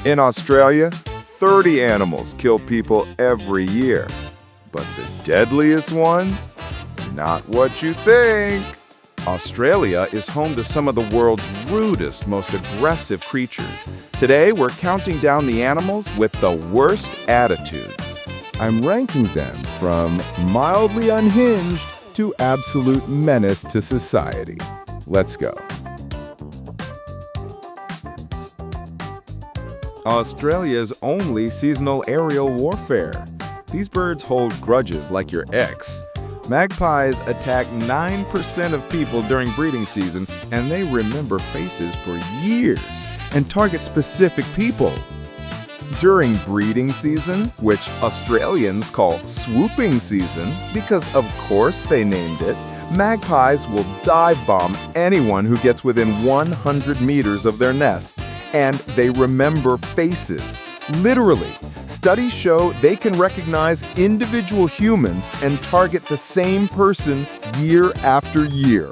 In Australia, 30 animals kill people every year. But the deadliest ones? Not what you think. Australia is home to some of the world's rudest, most aggressive creatures. Today, we're counting down the animals with the worst attitudes. I'm ranking them from mildly unhinged to absolute menace to society. Let's go. Australia's only seasonal aerial warfare. These birds hold grudges like your ex. Magpies attack 9% of people during breeding season, and they remember faces for years and target specific people. During breeding season, which Australians call swooping season, because of course they named it, magpies will dive bomb anyone who gets within 100 meters of their nest, and they remember faces. Literally, studies show they can recognize individual humans and target the same person year after year.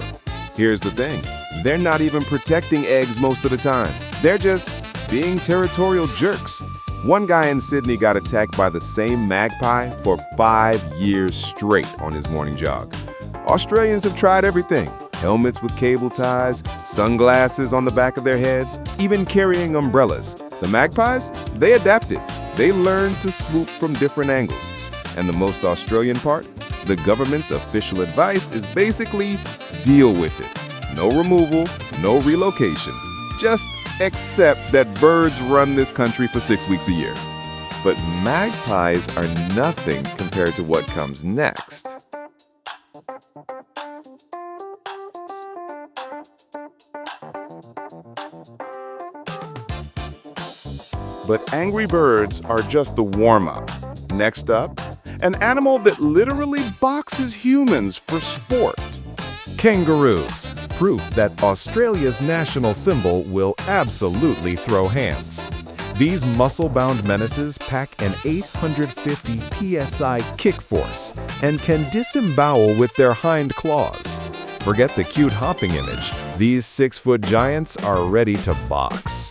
Here's the thing, they're not even protecting eggs most of the time. They're just being territorial jerks. One guy in Sydney got attacked by the same magpie for 5 years straight on his morning jog. Australians have tried everything. Helmets with cable ties, sunglasses on the back of their heads, even carrying umbrellas. The magpies, they adapted. They learned to swoop from different angles. And the most Australian part? The government's official advice is basically deal with it. No removal, no relocation. Just accept that birds run this country for 6 weeks a year. But magpies are nothing compared to what comes next. But angry birds are just the warm-up. Next up, an animal that literally boxes humans for sport. Kangaroos, proof that Australia's national symbol will absolutely throw hands. These muscle-bound menaces pack an 850 psi kick force and can disembowel with their hind claws. Forget the cute hopping image. These 6-foot giants are ready to box.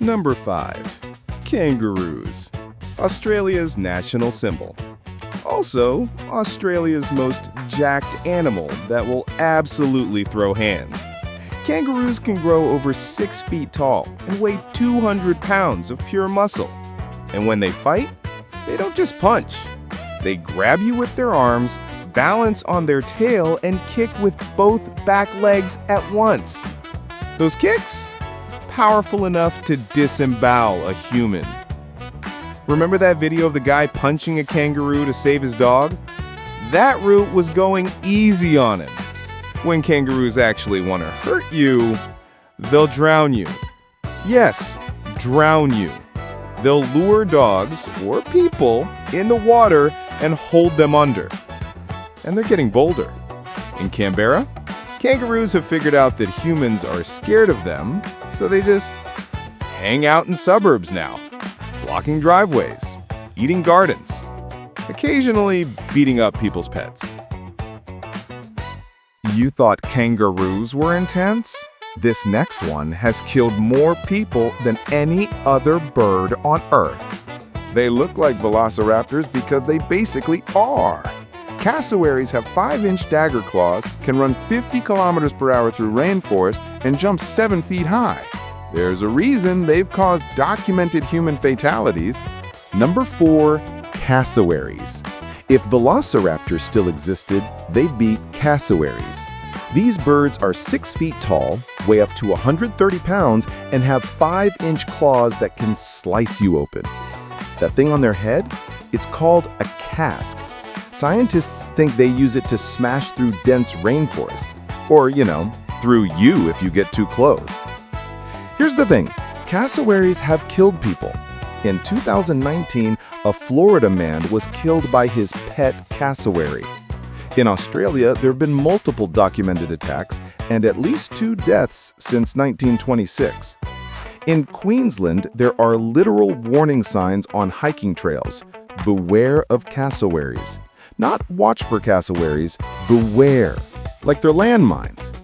Number 5. Kangaroos, Australia's national symbol. Also, Australia's most jacked animal that will absolutely throw hands. Kangaroos can grow over 6 feet tall and weigh 200 pounds of pure muscle. And when they fight, they don't just punch. They grab you with their arms, balance on their tail, and kick with both back legs at once. Those kicks? Powerful enough to disembowel a human. Remember that video of the guy punching a kangaroo to save his dog? That route was going easy on him. When kangaroos actually want to hurt you, they'll drown you. Yes, drown you. They'll lure dogs or people in the water and hold them under. And they're getting bolder. In Canberra, kangaroos have figured out that humans are scared of them, so they just hang out in suburbs now, blocking driveways, eating gardens, occasionally beating up people's pets. You thought kangaroos were intense? This next one has killed more people than any other bird on Earth. They look like velociraptors because they basically are. Cassowaries have 5-inch dagger claws, can run 50 kilometers per hour through rainforest, and jump 7 feet high. There's a reason they've caused documented human fatalities. Number 4, cassowaries. If velociraptors still existed, they'd be cassowaries. These birds are 6 feet tall, weigh up to 130 pounds, and have 5-inch claws that can slice you open. That thing on their head? It's called a casque. Scientists think they use it to smash through dense rainforest. Or, through you if you get too close. Here's the thing, cassowaries have killed people. In 2019, a Florida man was killed by his pet cassowary. In Australia, there have been multiple documented attacks and at least 2 deaths since 1926. In Queensland, there are literal warning signs on hiking trails. Beware of cassowaries. Not watch for cassowaries, beware. Like they're landmines.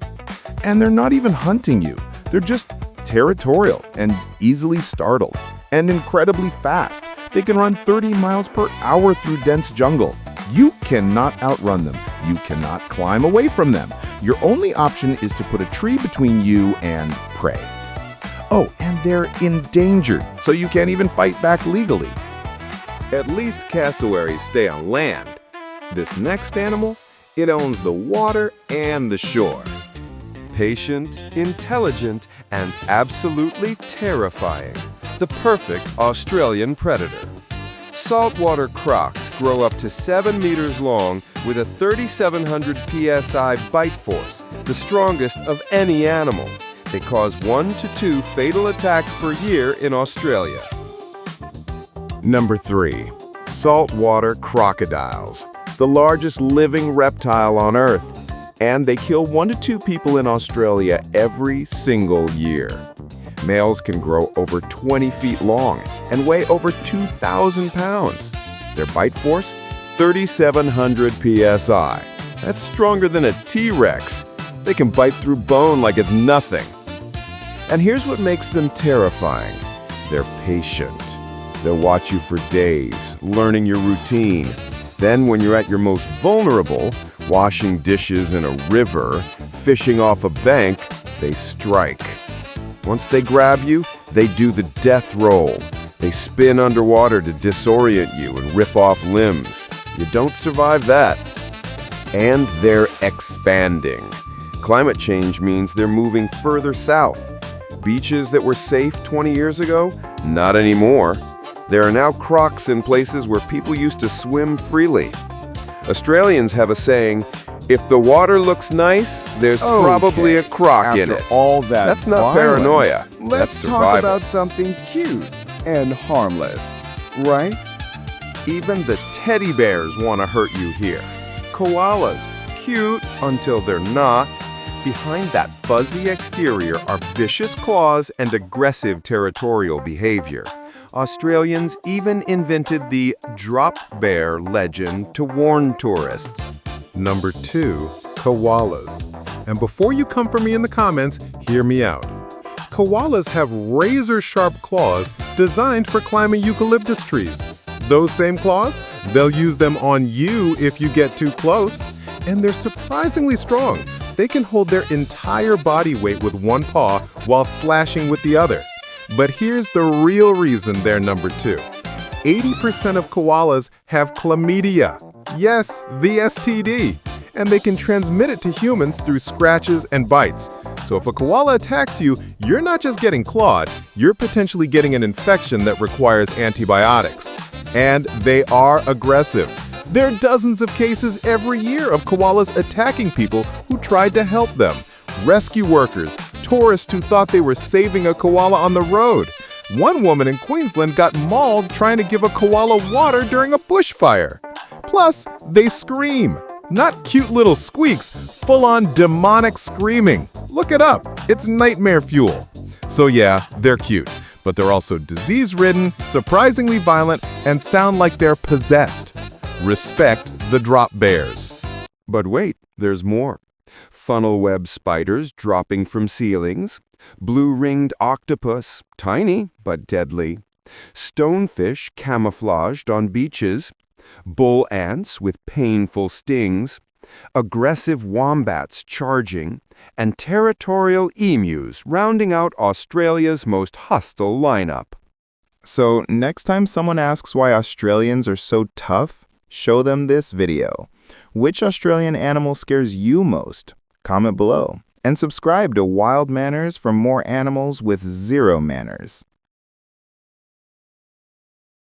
And they're not even hunting you. They're just territorial and easily startled, and incredibly fast. They can run 30 miles per hour through dense jungle. You cannot outrun them. You cannot climb away from them. Your only option is to put a tree between you and prey. Oh, and they're endangered, so you can't even fight back legally. At least cassowaries stay on land. This next animal, it owns the water and the shore. Patient, intelligent, and absolutely terrifying. The perfect Australian predator. Saltwater crocs grow up to 7 meters long with a 3,700 psi bite force, the strongest of any animal. They cause 1 to 2 fatal attacks per year in Australia. Number 3. Saltwater crocodiles, the largest living reptile on Earth. And they kill 1 to 2 people in Australia every single year. Males can grow over 20 feet long and weigh over 2,000 pounds. Their bite force, 3,700 psi. That's stronger than a T-Rex. They can bite through bone like it's nothing. And here's what makes them terrifying. They're patient. They'll watch you for days, learning your routine. Then when you're at your most vulnerable, washing dishes in a river, fishing off a bank, they strike. Once they grab you, they do the death roll. They spin underwater to disorient you and rip off limbs. You don't survive that. And they're expanding. Climate change means they're moving further south. Beaches that were safe 20 years ago? Not anymore. There are now crocs in places where people used to swim freely. Australians have a saying, if the water looks nice, there's probably a croc in it. After all That's not violence, paranoia. Let's That's talk survival. about something cute and harmless, right? Even the teddy bears want to hurt you here. Koalas, cute until they're not. Behind that fuzzy exterior are vicious claws and aggressive territorial behavior. Australians even invented the drop bear legend to warn tourists. Number 2, koalas. And before you come for me in the comments, hear me out. Koalas have razor-sharp claws designed for climbing eucalyptus trees. Those same claws, they'll use them on you if you get too close. And they're surprisingly strong. They can hold their entire body weight with one paw while slashing with the other. But here's the real reason they're number 2. 80% of koalas have chlamydia. Yes, the STD. And they can transmit it to humans through scratches and bites. So if a koala attacks you, you're not just getting clawed, you're potentially getting an infection that requires antibiotics. And they are aggressive. There are dozens of cases every year of koalas attacking people who tried to help them. Rescue workers, tourists who thought they were saving a koala on the road. One woman in Queensland got mauled trying to give a koala water during a bushfire. Plus, they scream. Not cute little squeaks, full-on demonic screaming. Look it up. It's nightmare fuel. So yeah, they're cute, but they're also disease-ridden, surprisingly violent, and sound like they're possessed. Respect the drop bears. But wait, there's more. Funnel web spiders dropping from ceilings, blue-ringed octopus, tiny but deadly, stonefish camouflaged on beaches, bull ants with painful stings, aggressive wombats charging, and territorial emus rounding out Australia's most hostile lineup. So next time someone asks why Australians are so tough, show them this video. Which Australian animal scares you most? Comment below. And subscribe to Wild Manners for more animals with zero manners.